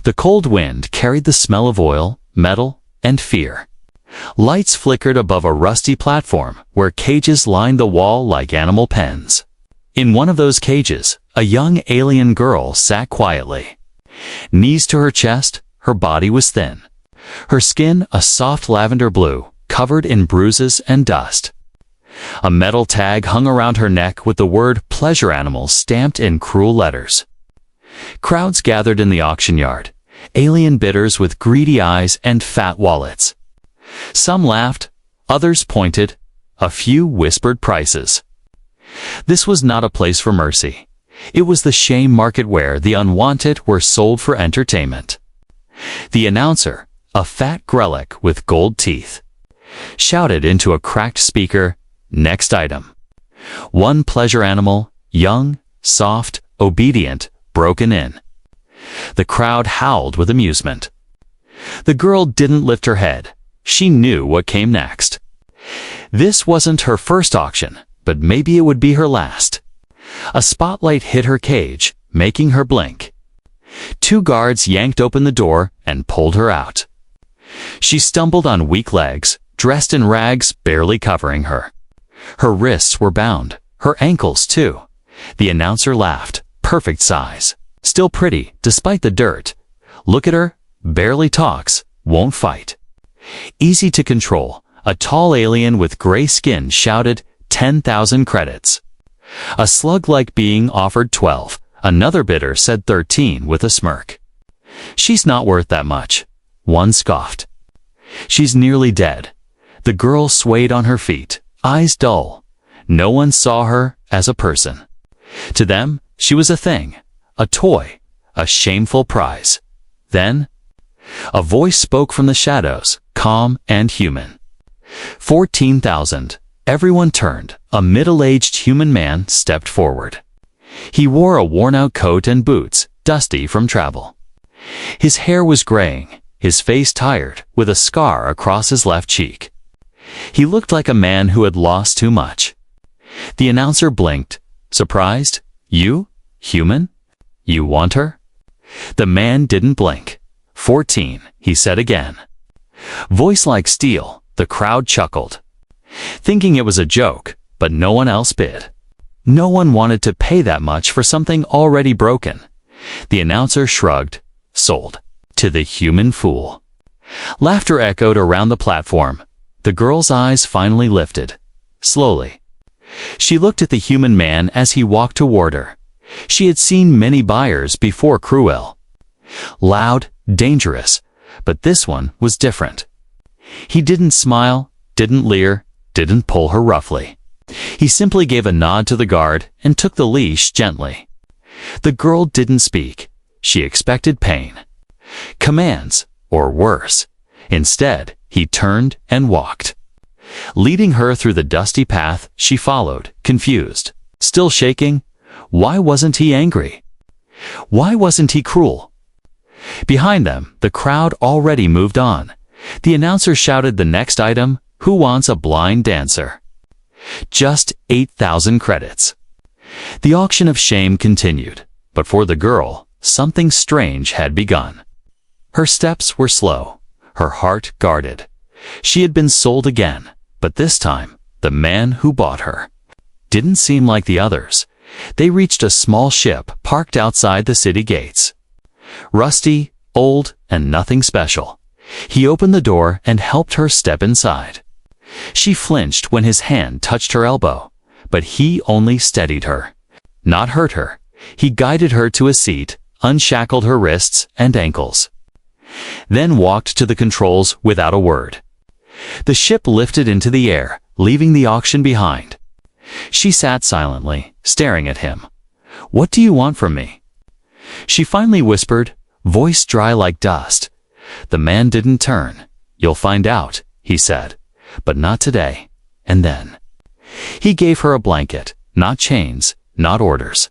The cold wind carried the smell of oil, metal, and fear. Lights flickered above a rusty platform where cages lined the wall like animal pens. In one of those cages, a young alien girl sat quietly. Knees to her chest, her body was thin. Her skin a soft lavender blue, covered in bruises and dust. A metal tag hung around her neck with the word pleasure animals stamped in cruel letters. Crowds gathered in the auction yard, alien bidders with greedy eyes and fat wallets. Some laughed, others pointed, a few whispered prices. This was not a place for mercy. It was the shame market where the unwanted were sold for entertainment. The announcer, a fat Grellic with gold teeth, shouted into a cracked speaker, "Next item." One pleasure animal, young, soft, obedient, broken in. The crowd howled with amusement. The girl didn't lift her head. She knew what came next. This wasn't her first auction, but maybe it would be her last. A spotlight hit her cage, making her blink. 2 guards yanked open the door and pulled her out. She stumbled on weak legs, dressed in rags barely covering her. Her wrists were bound, her ankles too. The announcer laughed, perfect size. Still pretty, despite the dirt. Look at her, barely talks, won't fight. Easy to control, a tall alien with gray skin shouted 10,000 credits. A slug-like being offered 12. Another bidder said 13 with a smirk. She's not worth that much. One scoffed. She's nearly dead. The girl swayed on her feet, eyes dull. No one saw her as a person. To them, she was a thing, a toy, a shameful prize. Then, a voice spoke from the shadows, calm and human. 14,000. Everyone turned. A middle-aged human man stepped forward. He wore a worn-out coat and boots, dusty from travel. His hair was graying, his face tired, with a scar across his left cheek. He looked like a man who had lost too much. The announcer blinked, surprised. "You? Human? You want her?" The man didn't blink. 14, he said again. Voice like steel, the crowd chuckled, thinking it was a joke, but no one else bid. No one wanted to pay that much for something already broken. The announcer shrugged, sold. To the human fool. Laughter echoed around the platform. The girl's eyes finally lifted. Slowly. She looked at the human man as he walked toward her. She had seen many buyers before Cruel. Loud, dangerous, but this one was different. He didn't smile, didn't leer, didn't pull her roughly. He simply gave a nod to the guard and took the leash gently. The girl didn't speak. She expected pain. Commands, or worse. Instead, he turned and walked. Leading her through the dusty path, she followed, confused. Still shaking? Why wasn't he angry? Why wasn't he cruel? Behind them, the crowd already moved on. The announcer shouted the next item, "Who wants a blind dancer?" Just 8,000 credits. The auction of shame continued, but for the girl, something strange had begun. Her steps were slow, her heart guarded. She had been sold again, but this time, the man who bought her didn't seem like the others. They reached a small ship parked outside the city gates. Rusty, old, and nothing special. He opened the door and helped her step inside. She flinched when his hand touched her elbow, but he only steadied her, not hurt her. He guided her to a seat, unshackled her wrists and ankles, then walked to the controls without a word. The ship lifted into the air, leaving the auction behind. She sat silently, staring at him. "What do you want from me?" She finally whispered, voice dry like dust. The man didn't turn. "You'll find out," he said, "but not today." And then he gave her a blanket, not chains, not orders,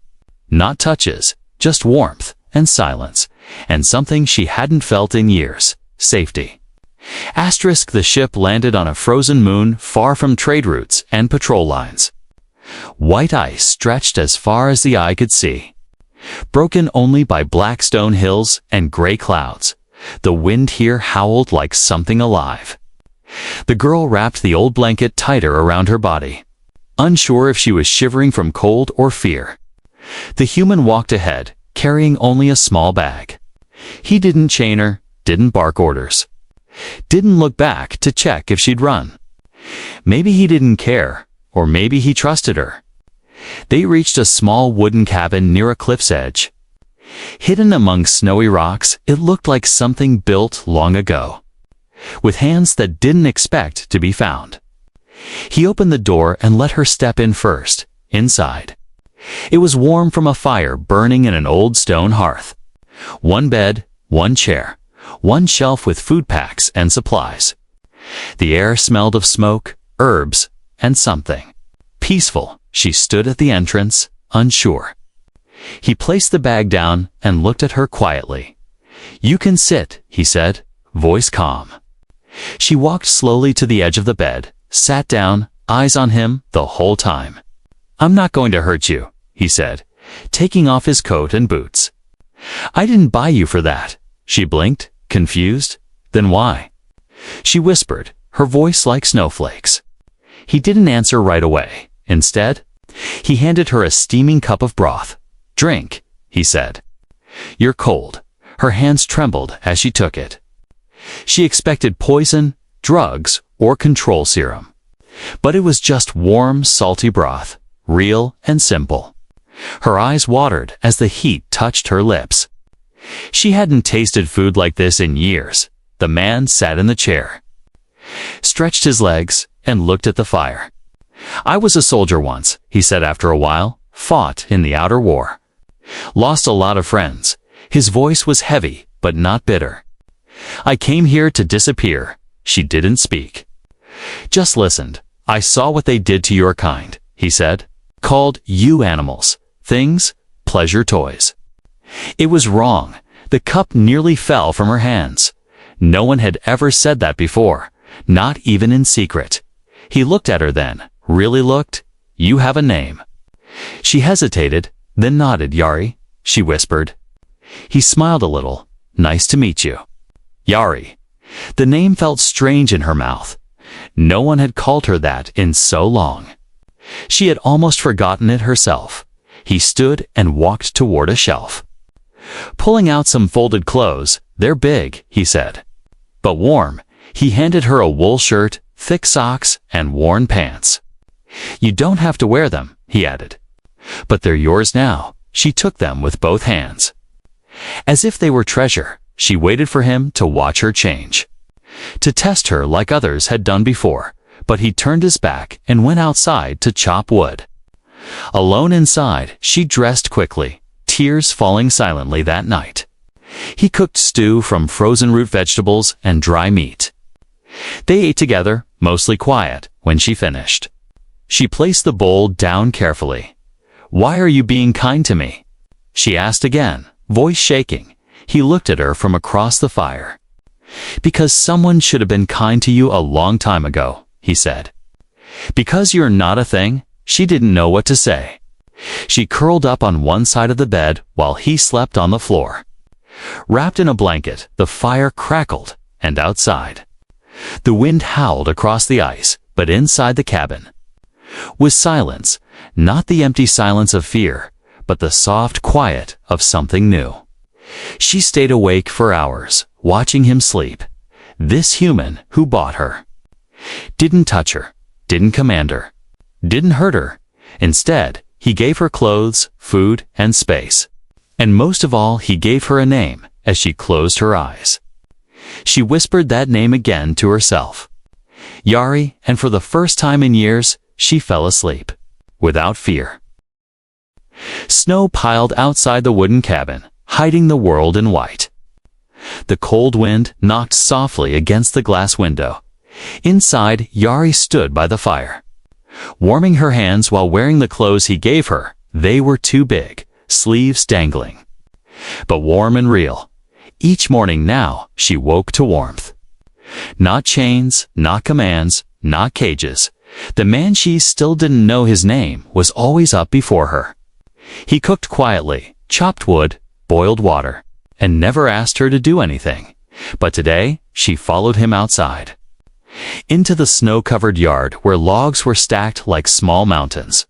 not touches, just warmth and silence, and something she hadn't felt in years, safety. The ship landed on a frozen moon far from trade routes and patrol lines. White ice stretched as far as the eye could see. Broken only by black stone hills and gray clouds, the wind here howled like something alive. The girl wrapped the old blanket tighter around her body, unsure if she was shivering from cold or fear. The human walked ahead, carrying only a small bag. He didn't chain her, didn't bark orders, didn't look back to check if she'd run. Maybe he didn't care, or maybe he trusted her. They reached a small wooden cabin near a cliff's edge. Hidden among snowy rocks, it looked like something built long ago, with hands that didn't expect to be found. He opened the door and let her step in first, inside. It was warm from a fire burning in an old stone hearth. One bed, one chair, one shelf with food packs and supplies. The air smelled of smoke, herbs, and something. Peaceful, she stood at the entrance, unsure. He placed the bag down and looked at her quietly. "You can sit," he said, voice calm. She walked slowly to the edge of the bed, sat down, eyes on him the whole time. "I'm not going to hurt you," he said, taking off his coat and boots. "I didn't buy you for that." She blinked, confused. "Then why?" She whispered, her voice like snowflakes. He didn't answer right away. Instead, he handed her a steaming cup of broth. "Drink," he said. "You're cold." Her hands trembled as she took it. She expected poison, drugs, or control serum. But it was just warm, salty broth, real and simple. Her eyes watered as the heat touched her lips. She hadn't tasted food like this in years. The man sat in the chair, stretched his legs, and looked at the fire. "I was a soldier once," he said after a while, "fought in the outer war. Lost a lot of friends." His voice was heavy, but not bitter. "I came here to disappear." She didn't speak, just listened. "I saw what they did to your kind," he said. "Called you animals, things, pleasure toys." It was wrong. The cup nearly fell from her hands. No one had ever said that before, not even in secret. He looked at her then, really looked. "You have a name." She hesitated, then nodded. "Yari," she whispered. He smiled a little. "Nice to meet you." Yari. The name felt strange in her mouth. No one had called her that in so long. She had almost forgotten it herself. He stood and walked toward a shelf, pulling out some folded clothes. "They're big," he said, "but warm." He handed her a wool shirt, thick socks, and worn pants. "You don't have to wear them," he added. "But they're yours now." She took them with both hands. As if they were treasure, she waited for him to watch her change, to test her like others had done before. But he turned his back and went outside to chop wood. Alone inside, she dressed quickly, tears falling silently that night. He cooked stew from frozen root vegetables and dry meat. They ate together, mostly quiet, when she finished. She placed the bowl down carefully. "Why are you being kind to me?" she asked again, voice shaking. He looked at her from across the fire. "Because someone should have been kind to you a long time ago," he said. "Because you're not a thing." She didn't know what to say. She curled up on one side of the bed while he slept on the floor. Wrapped in a blanket, the fire crackled, and outside, the wind howled across the ice, but inside the cabin was silence, not the empty silence of fear, but the soft quiet of something new. She stayed awake for hours, watching him sleep. This human who bought her didn't touch her, didn't command her, didn't hurt her. Instead, he gave her clothes, food, and space. And most of all, he gave her a name as she closed her eyes. She whispered that name again to herself, Yari, and for the first time in years, she fell asleep, without fear. Snow piled outside the wooden cabin, hiding the world in white. The cold wind knocked softly against the glass window. Inside, Yari stood by the fire, warming her hands while wearing the clothes he gave her. They were too big, sleeves dangling, but warm and real. Each morning now, she woke to warmth. Not chains, not commands, not cages. The man she still didn't know his name was always up before her. He cooked quietly, chopped wood, boiled water, and never asked her to do anything. But today, she followed him outside, into the snow-covered yard where logs were stacked like small mountains.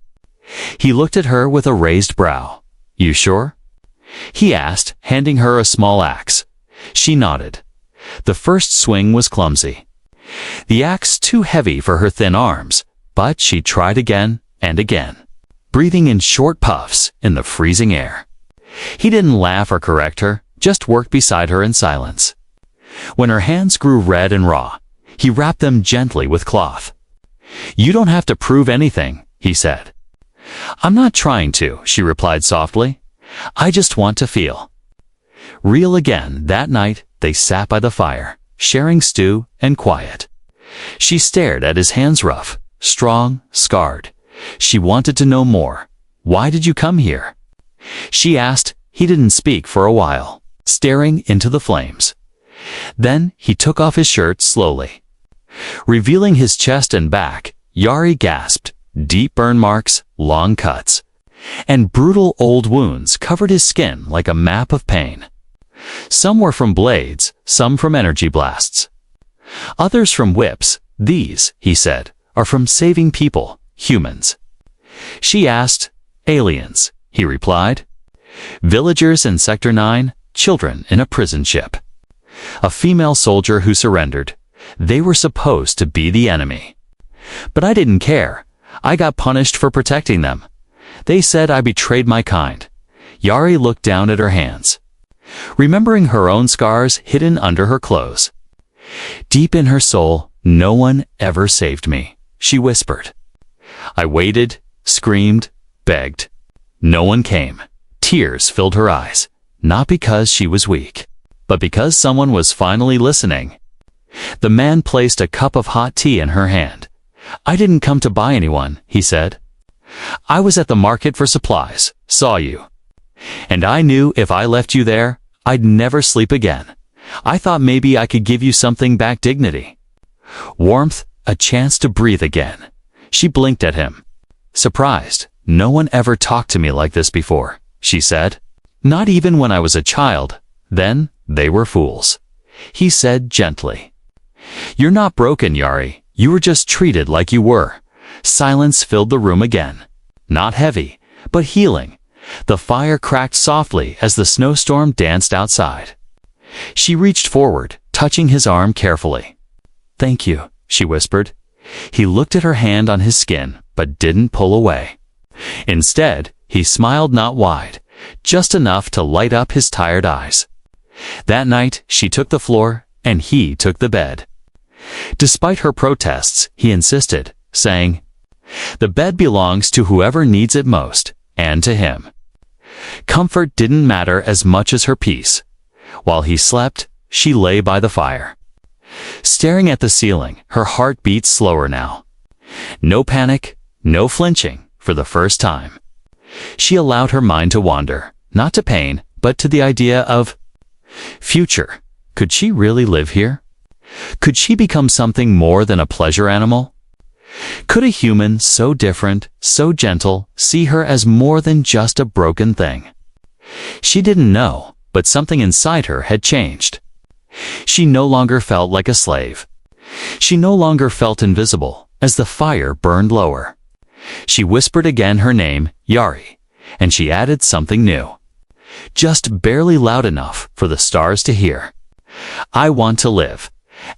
He looked at her with a raised brow. "You sure?" he asked, handing her a small axe. She nodded. The first swing was clumsy, the axe too heavy for her thin arms, but she tried again and again, breathing in short puffs in the freezing air. He didn't laugh or correct her, just worked beside her in silence. When her hands grew red and raw, he wrapped them gently with cloth. "You don't have to prove anything," he said. "I'm not trying to," she replied softly. "I just want to feel real again." That night, they sat by the fire, sharing stew and quiet. She stared at his hands, rough, strong, scarred. She wanted to know more. "Why did you come here?" she asked. He didn't speak for a while, staring into the flames. Then he took off his shirt slowly, revealing his chest and back. Yari gasped. Deep burn marks, long cuts, and brutal old wounds covered his skin like a map of pain. Some were from blades, some from energy blasts, others from whips. "These," he said, "are from saving people, humans." She asked. "Aliens," he replied. "Villagers in Sector 9, children in a prison ship. A female soldier who surrendered. They were supposed to be the enemy. But I didn't care. I got punished for protecting them. They said I betrayed my kind." Yari looked down at her hands, remembering her own scars hidden under her clothes. "Deep in her soul, no one ever saved me," she whispered. "I waited, screamed, begged. No one came." Tears filled her eyes, not because she was weak, but because someone was finally listening. The man placed a cup of hot tea in her hand. "I didn't come to buy anyone," he said. "I was at the market for supplies, saw you. And I knew if I left you there, I'd never sleep again. I thought maybe I could give you something back, dignity. Warmth, a chance to breathe again." She blinked at him, surprised. "No one ever talked to me like this before," she said. "Not even when I was a child. Then, they were fools," he said gently. "You're not broken, Yari. You were just treated like you were." Silence filled the room again. Not heavy, but healing. The fire cracked softly as the snowstorm danced outside. She reached forward, touching his arm carefully. "Thank you," she whispered. He looked at her hand on his skin, but didn't pull away. Instead, he smiled, not wide, just enough to light up his tired eyes. That night, she took the floor, and he took the bed. Despite her protests, he insisted, saying, "The bed belongs to whoever needs it most, and to him." Comfort didn't matter as much as her peace. While he slept, she lay by the fire, staring at the ceiling. Her heart beat slower now. No panic, no flinching. For the first time, she allowed her mind to wander, not to pain, but to the idea of future. Could she really live here? Could she become something more than a pleasure animal? Could a human so different, so gentle, see her as more than just a broken thing? She didn't know, but something inside her had changed. She no longer felt like a slave. She no longer felt invisible as the fire burned lower. She whispered again her name, Yari, and she added something new, just barely loud enough for the stars to hear. "I want to live."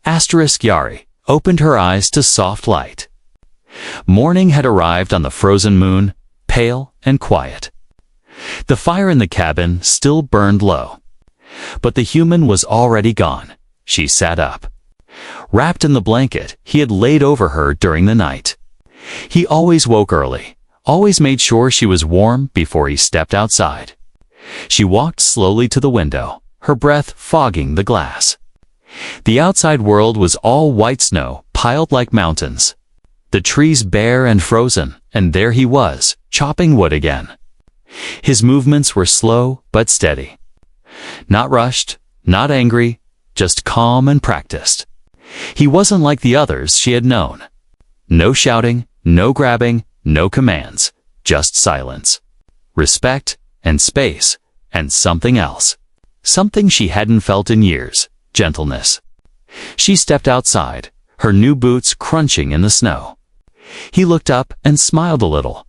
Yari opened her eyes to soft light. Morning had arrived on the frozen moon, pale and quiet. The fire in the cabin still burned low, but the human was already gone. She sat up, wrapped in the blanket he had laid over her during the night. He always woke early, always made sure she was warm before he stepped outside. She walked slowly to the window, her breath fogging the glass. The outside world was all white snow, piled like mountains. The trees bare and frozen, and there he was, chopping wood again. His movements were slow but steady. Not rushed, not angry, just calm and practiced. He wasn't like the others she had known. No shouting, no grabbing, no commands, just silence, respect, and space, and something else. Something she hadn't felt in years: gentleness. She stepped outside, her new boots crunching in the snow. He looked up and smiled a little.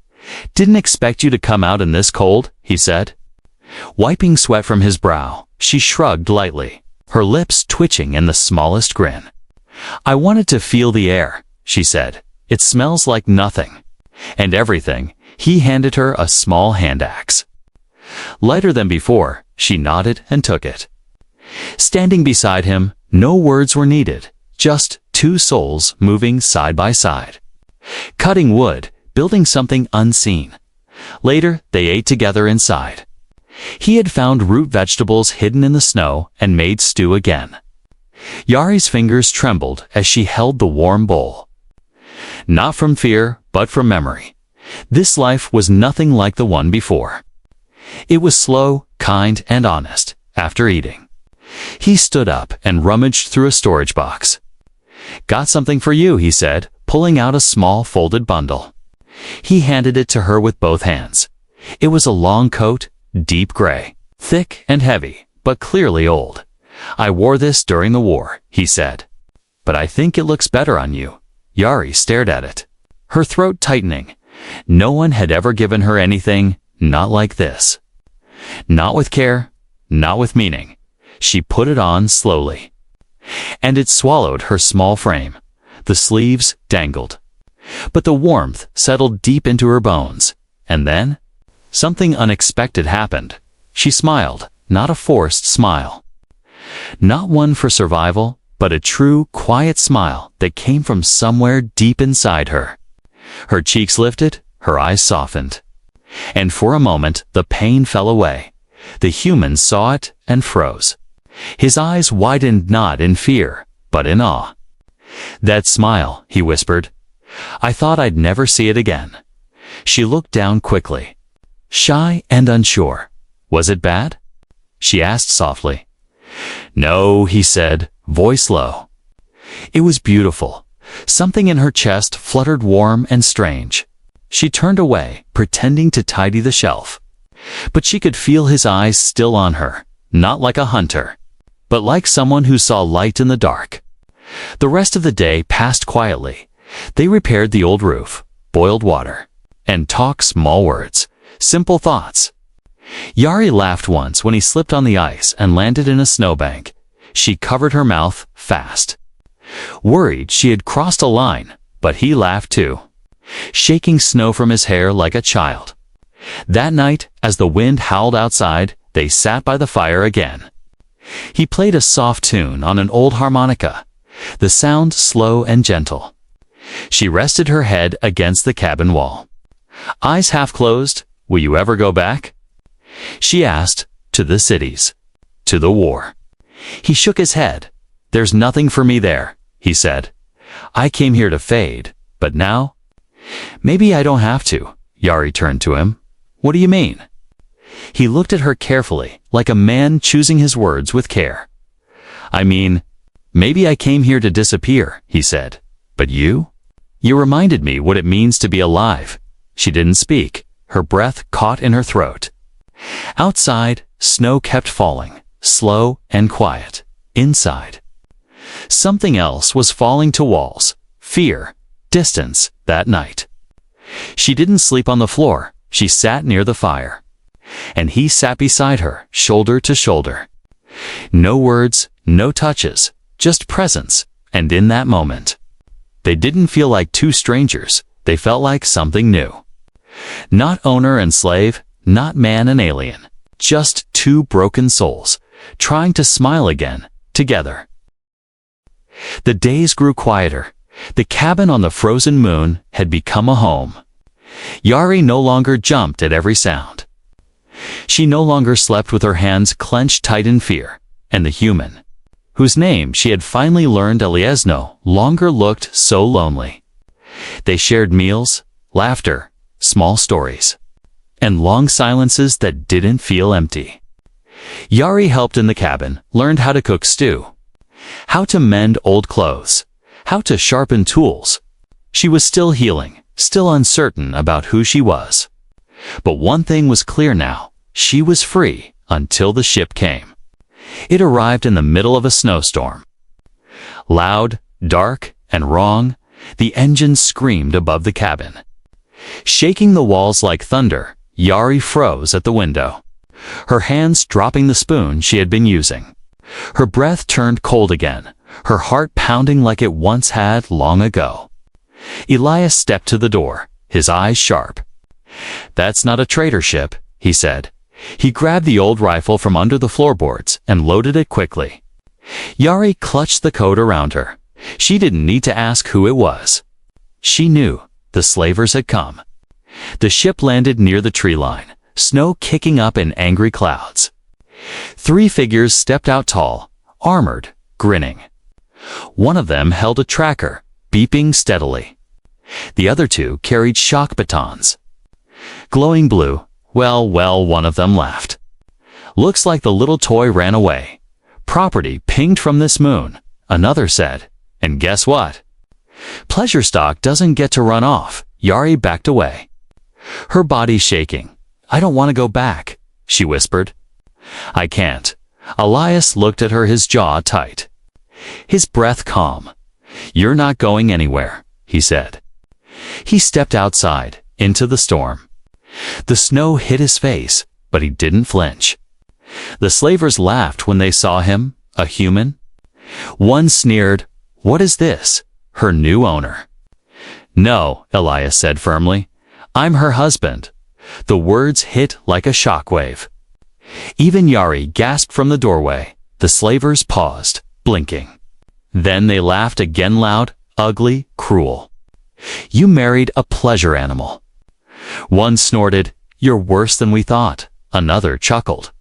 "Didn't expect you to come out in this cold," he said. Wiping sweat from his brow, she shrugged lightly, her lips twitching in the smallest grin. "I wanted to feel the air," she said. "It smells like nothing." And everything. He handed her a small hand axe. Lighter than before, she nodded and took it. Standing beside him, no words were needed, just two souls moving side by side. Cutting wood, building something unseen. Later, they ate together inside. He had found root vegetables hidden in the snow and made stew again. Yari's fingers trembled as she held the warm bowl. Not from fear, but from memory. This life was nothing like the one before. It was slow, kind, and honest. After eating, he stood up and rummaged through a storage box. "Got something for you," he said, pulling out a small folded bundle. He handed it to her with both hands. It was a long coat, deep gray, thick and heavy, but clearly old. "I wore this during the war," he said. "But I think it looks better on you." Yari stared at it, her throat tightening. No one had ever given her anything, not like this. Not with care, not with meaning. She put it on slowly. And it swallowed her small frame. The sleeves dangled. But the warmth settled deep into her bones. And then, something unexpected happened. She smiled, not a forced smile. Not one for survival, but a true, quiet smile that came from somewhere deep inside her. Her cheeks lifted, her eyes softened. And for a moment, the pain fell away. The human saw it and froze. His eyes widened not in fear, but in awe. "That smile," he whispered. "I thought I'd never see it again." She looked down quickly. Shy and unsure. "Was it bad?" she asked softly. "No," he said, voice low. It was beautiful. Something in her chest fluttered warm and strange. She turned away, pretending to tidy the shelf. But she could feel his eyes still on her, not like a hunter, but like someone who saw light in the dark. The rest of the day passed quietly. They repaired the old roof, boiled water, and talked small words, simple thoughts. Yari laughed once when he slipped on the ice and landed in a snowbank. She covered her mouth fast. Worried she had crossed a line, but he laughed too, shaking snow from his hair like a child. That night, as the wind howled outside, they sat by the fire again. He played a soft tune on an old harmonica, the sound slow and gentle. She rested her head against the cabin wall. Eyes half closed. "Will you ever go back?" She asked. "To the cities. To the war." He shook his head. "There's nothing for me there," he said. "I came here to fade, but now—" "Maybe I don't have to." Yari turned to him. "What do you mean?" He looked at her carefully, like a man choosing his words with care. "I mean, maybe I came here to disappear," he said. "But you? You reminded me what it means to be alive." She didn't speak, her breath caught in her throat. Outside, snow kept falling, slow and quiet. Inside, something else was falling to walls. Fear, distance, that night. She didn't sleep on the floor. She sat near the fire. And he sat beside her, shoulder to shoulder. No words, no touches, just presence. And in that moment, they didn't feel like two strangers. They felt like something new. Not owner and slave, not man and alien. Just two broken souls, trying to smile again, together. The days grew quieter. The cabin on the frozen moon had become a home. Yari no longer jumped at every sound. She no longer slept with her hands clenched tight in fear, and the human, whose name she had finally learned no longer looked so lonely. They shared meals, laughter, small stories, and long silences that didn't feel empty. Yari helped in the cabin, learned how to cook stew, how to mend old clothes, how to sharpen tools. She was still healing, still uncertain about who she was. But one thing was clear now. She was free, until the ship came. It arrived in the middle of a snowstorm. Loud, dark, and wrong, the engine screamed above the cabin. Shaking the walls like thunder, Yari froze at the window, her hands dropping the spoon she had been using. Her breath turned cold again, her heart pounding like it once had long ago. Elias stepped to the door, his eyes sharp. "That's not a trader ship," he said. He grabbed the old rifle from under the floorboards and loaded it quickly. Yari clutched the coat around her. She didn't need to ask who it was. She knew the slavers had come. The ship landed near the tree line, snow kicking up in angry clouds. 3 figures stepped out tall, armored, grinning. One of them held a tracker, beeping steadily. The other 2 carried shock batons. Glowing blue, well, one of them laughed. "Looks like the little toy ran away. Property pinged from this moon," another said. "And guess what? Pleasure stock doesn't get to run off." Yari backed away, her body shaking. "I don't want to go back," she whispered. "I can't." Elias looked at her, his jaw tight, his breath calm. "You're not going anywhere," he said. He stepped outside, into the storm. The snow hit his face, but he didn't flinch. The slavers laughed when they saw him, a human. One sneered, "What is this? Her new owner?" "No," Elias said firmly. "I'm her husband." The words hit like a shockwave. Even Yari gasped from the doorway. The slavers paused, blinking. Then they laughed again, loud, ugly, cruel. "You married a pleasure animal." One snorted, "You're worse than we thought." Another chuckled.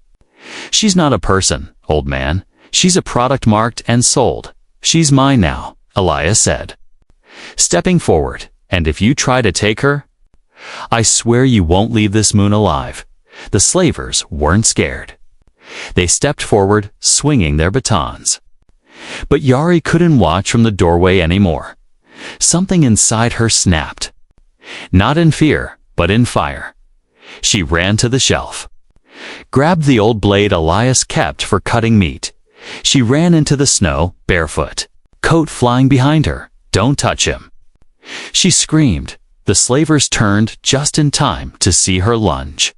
"She's not a person, old man. She's a product marked and sold. She's mine now," Elias said, stepping forward. "And if you try to take her, I swear you won't leave this moon alive." The slavers weren't scared. They stepped forward, swinging their batons. But Yari couldn't watch from the doorway anymore. Something inside her snapped. Not in fear, but in fire. She ran to the shelf, grabbed the old blade Elias kept for cutting meat. She ran into the snow, barefoot, coat flying behind her. "Don't touch him!" She screamed. The slavers turned just in time to see her lunge.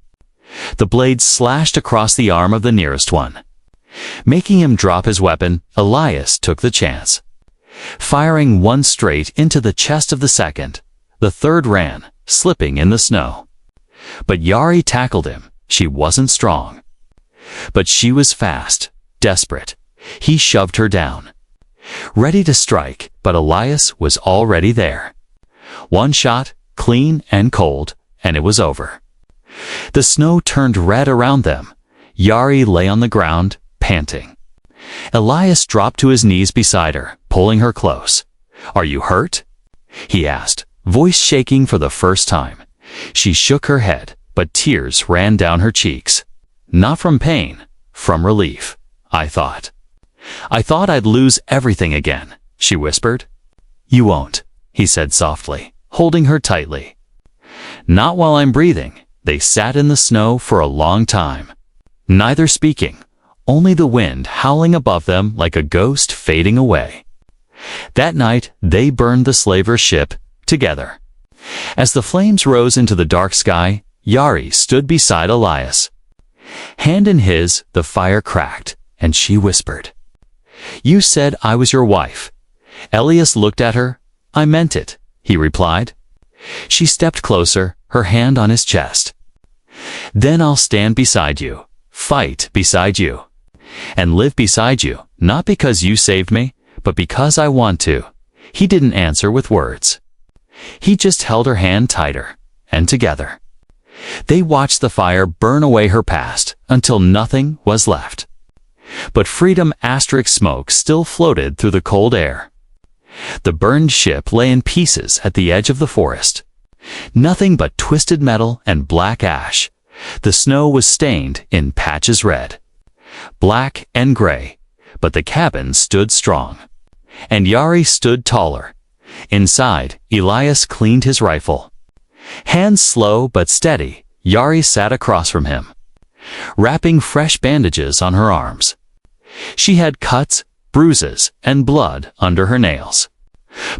The blade slashed across the arm of the nearest one. Making him drop his weapon, Elias took the chance, firing one straight into the chest of the second. The third ran, slipping in the snow. But Yari tackled him. She wasn't strong, but she was fast, desperate. He shoved her down, ready to strike, but Elias was already there. One shot, clean and cold, and it was over. The snow turned red around them. Yari lay on the ground, panting. Elias dropped to his knees beside her, pulling her close. "Are you hurt?" he asked, voice shaking for the first time. She shook her head, but tears ran down her cheeks. "Not from pain, from relief. I thought I'd lose everything again," she whispered. "You won't," he said softly, holding her tightly. "Not while I'm breathing." They sat in the snow for a long time, neither speaking, only the wind howling above them like a ghost fading away. That night, they burned the slaver ship together. As the flames rose into the dark sky, Yari stood beside Elias. Hand in his, the fire cracked, and she whispered, "You said I was your wife." Elias looked at her. "I meant it," he replied. She stepped closer, her hand on his chest. "Then I'll stand beside you, fight beside you, and live beside you, not because you saved me, but because I want to." He didn't answer with words. He just held her hand tighter, and together they watched the fire burn away her past until nothing was left. But freedom asterisk smoke still floated through the cold air. The burned ship lay in pieces at the edge of the forest. Nothing but twisted metal and black ash. The snow was stained in patches red, black and gray, but the cabin stood strong. And Yari stood taller. Inside, Elias cleaned his rifle. Hands slow but steady, Yari sat across from him. wrapping fresh bandages on her arms. She had cuts, bruises, and blood under her nails.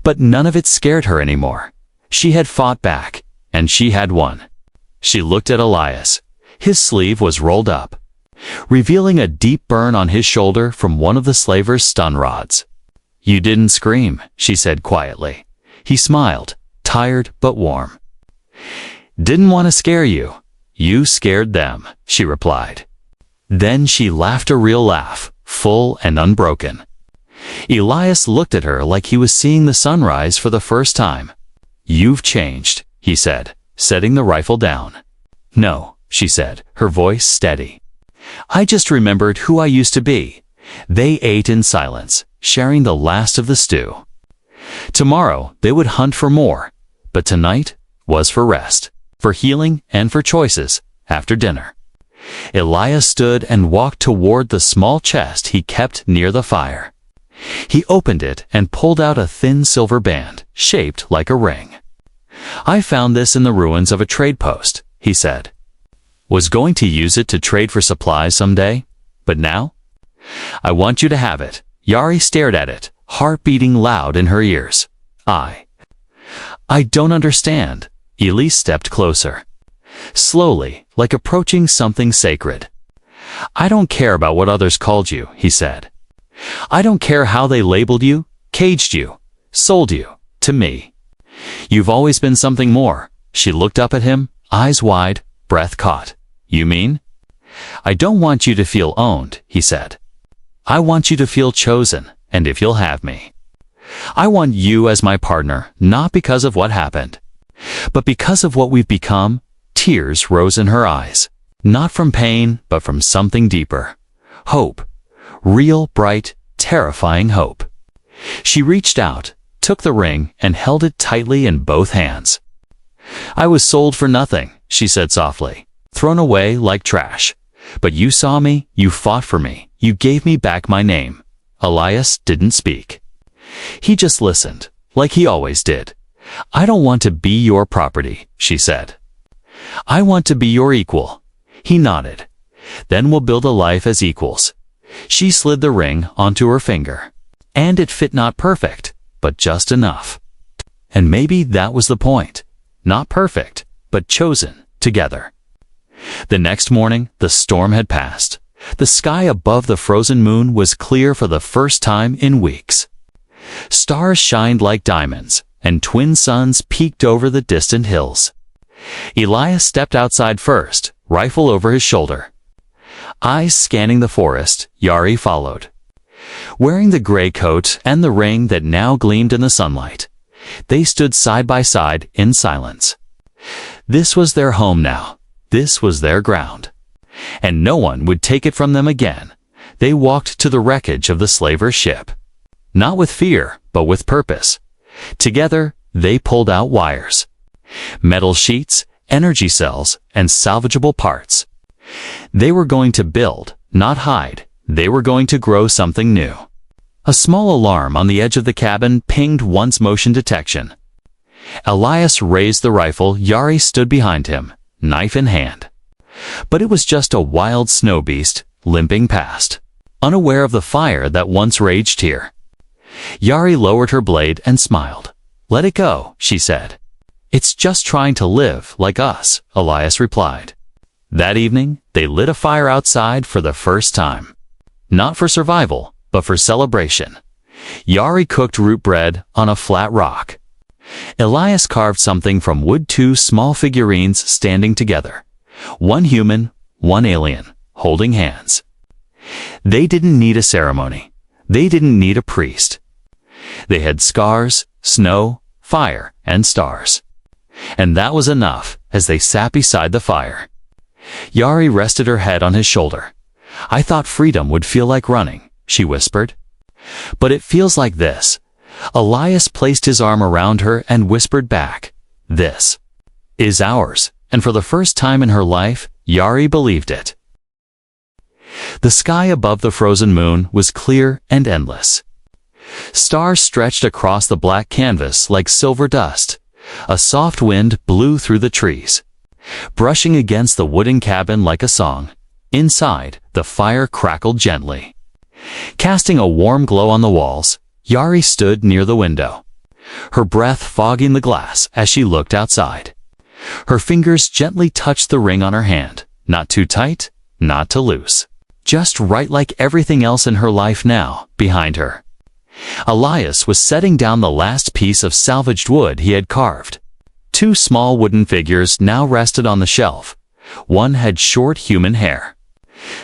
But none of it scared her anymore. She had fought back, and she had won. She looked at Elias. His sleeve was rolled up, revealing a deep burn on his shoulder from one of the slaver's stun rods. "You didn't scream," she said quietly. He smiled, tired but warm. "Didn't want to scare you. You scared them," she replied. Then she laughed a real laugh, full and unbroken. Elias looked at her like he was seeing the sunrise for the first time. "You've changed," he said, setting the rifle down. "No," she said, her voice steady. "I just remembered who I used to be." They ate in silence, sharing the last of the stew. Tomorrow they would hunt for more, but tonight was for rest, for healing, and for choices after dinner. Elias stood and walked toward the small chest he kept near the fire. He opened it and pulled out a thin silver band, shaped like a ring. "I found this in the ruins of a trade post," he said. "Was going to use it to trade for supplies someday, but now? I want you to have it." Yari stared at it, heart beating loud in her ears. I don't understand." Elise stepped closer. Slowly, like approaching something sacred. "I don't care about what others called you," he said. "I don't care how they labeled you, caged you, sold you, to me. You've always been something more." She looked up at him, eyes wide, breath caught. "You mean?" "I don't want you to feel owned," he said. "I want you to feel chosen, and if you'll have me. I want you as my partner, not because of what happened, but because of what we've become." Tears rose in her eyes, not from pain, but from something deeper. Hope. Real, bright, terrifying hope. She reached out, took the ring, and held it tightly in both hands. "I was sold for nothing," she said softly, "thrown away like trash. But you saw me, you fought for me, you gave me back my name." Elias didn't speak. He just listened, like he always did. "I don't want to be your property," she said. "I want to be your equal." He nodded. "Then we'll build a life as equals." She slid the ring onto her finger. And it fit not perfect, but just enough. And maybe that was the point. Not perfect, but chosen together. The next morning, the storm had passed. The sky above the frozen moon was clear for the first time in weeks. Stars shined like diamonds, and twin suns peeked over the distant hills. Elias stepped outside first, rifle over his shoulder. Eyes scanning the forest, Yari followed. Wearing the gray coat and the ring that now gleamed in the sunlight, they stood side by side in silence. This was their home now. This was their ground. And no one would take it from them again. They walked to the wreckage of the slaver's ship. Not with fear, but with purpose. Together, they pulled out wires, metal sheets, energy cells, and salvageable parts. They were going to build, not hide. They were going to grow something new. A small alarm on the edge of the cabin pinged once motion detection. Elias raised the rifle. Yari stood behind him, knife in hand. But it was just a wild snow beast, limping past, unaware of the fire that once raged here. Yari lowered her blade and smiled. "Let it go," she said. "It's just trying to live like us," Elias replied. That evening, they lit a fire outside for the first time. Not for survival, but for celebration. Yari cooked root bread on a flat rock. Elias carved something from wood, two small figurines standing together. One human, one alien, holding hands. They didn't need a ceremony. They didn't need a priest. They had scars, snow, fire, and stars. And that was enough as they sat beside the fire. Yari rested her head on his shoulder. "I thought freedom would feel like running," she whispered. "But it feels like this." Elias placed his arm around her and whispered back, "This is ours." And for the first time in her life, Yari believed it. The sky above the frozen moon was clear and endless. Stars stretched across the black canvas like silver dust. A soft wind blew through the trees, brushing against the wooden cabin like a song. Inside, the fire crackled gently. Casting a warm glow on the walls, Yari stood near the window, her breath fogging the glass as she looked outside. Her fingers gently touched the ring on her hand, not too tight, not too loose. Just right, like everything else in her life now, behind her. Elias was setting down the last piece of salvaged wood he had carved. Two small wooden figures now rested on the shelf. One had short human hair,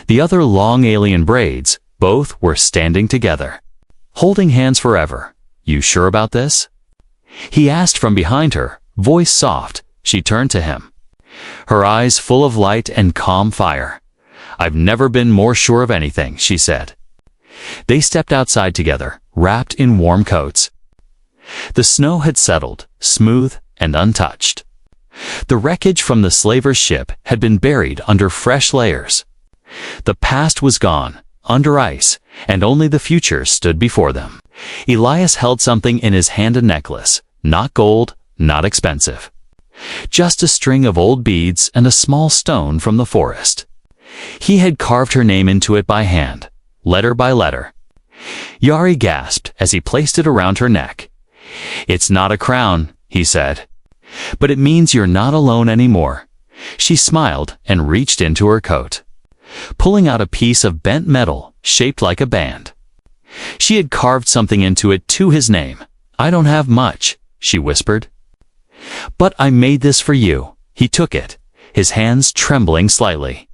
the other long alien braids. Both were standing together, holding hands forever. "You sure about this?" he asked from behind her, voice soft. She turned to him, her eyes full of light and calm fire. "I've never been more sure of anything," she said. They stepped outside together, wrapped in warm coats. The snow had settled, smooth and untouched. The wreckage from the slaver's ship had been buried under fresh layers. The past was gone, under ice, and only the future stood before them. Elias held something in his hand, a necklace, not gold, not expensive. Just a string of old beads and a small stone from the forest. He had carved her name into it by hand, letter by letter. Yari gasped as he placed it around her neck. "It's not a crown," he said, "but it means you're not alone anymore." She smiled and reached into her coat, pulling out a piece of bent metal shaped like a band. She had carved something into it to his name. "I don't have much," she whispered, "but I made this for you." He took it, his hands trembling slightly.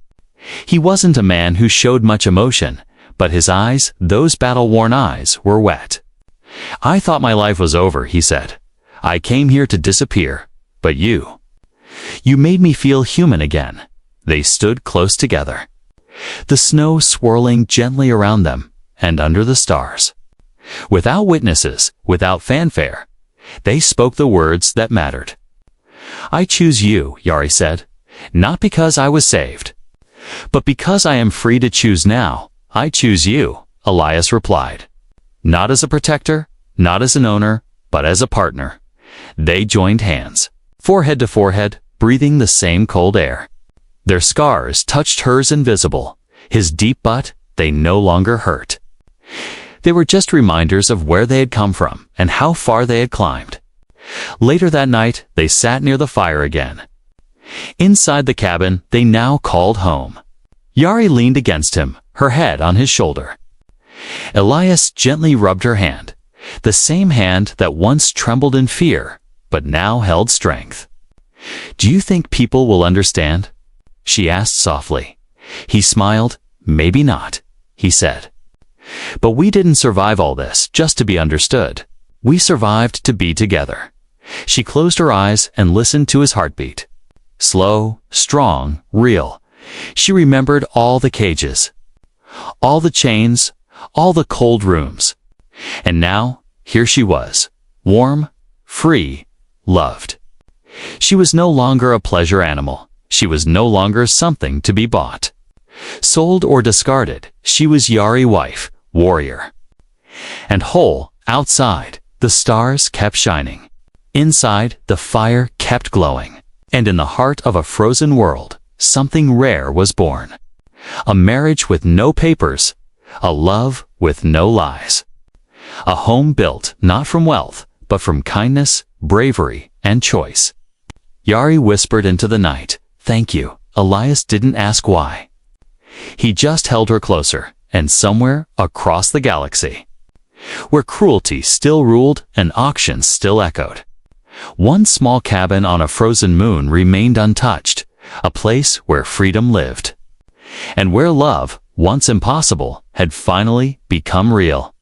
He wasn't a man who showed much emotion, but his eyes, those battle-worn eyes, were wet. "I thought my life was over," he said. "I came here to disappear, but you made me feel human again." They stood close together, the snow swirling gently around them and under the stars. Without witnesses, without fanfare, they spoke the words that mattered. "I choose you," Yari said, "not because I was saved, but because I am free to choose now." "I choose you," Elias replied. "Not as a protector, not as an owner, but as a partner." They joined hands, forehead to forehead, breathing the same cold air. Their scars touched hers, invisible. His deep butt, they no longer hurt. They were just reminders of where they had come from and how far they had climbed. Later that night, they sat near the fire again. Inside the cabin they now called home. Yari leaned against him, her head on his shoulder. Elias gently rubbed her hand, the same hand that once trembled in fear, but now held strength. "Do you think people will understand?" she asked softly. He smiled. "Maybe not," he said. "But we didn't survive all this just to be understood. We survived to be together." She closed her eyes and listened to his heartbeat. Slow, strong, real. She remembered all the cages, all the chains, all the cold rooms. And now, here she was, warm, free, loved. She was no longer a pleasure animal. She was no longer something to be bought, sold, or discarded. She was Yari, wife, warrior. And whole, outside, the stars kept shining. Inside, the fire kept glowing. And in the heart of a frozen world, something rare was born. A marriage with no papers, a love with no lies. A home built not from wealth, but from kindness, bravery, and choice. Yari whispered into the night, "Thank you." Elias didn't ask why. He just held her closer, and somewhere across the galaxy, where cruelty still ruled and auctions still echoed, one small cabin on a frozen moon remained untouched, a place where freedom lived, and where love, once impossible, had finally become real.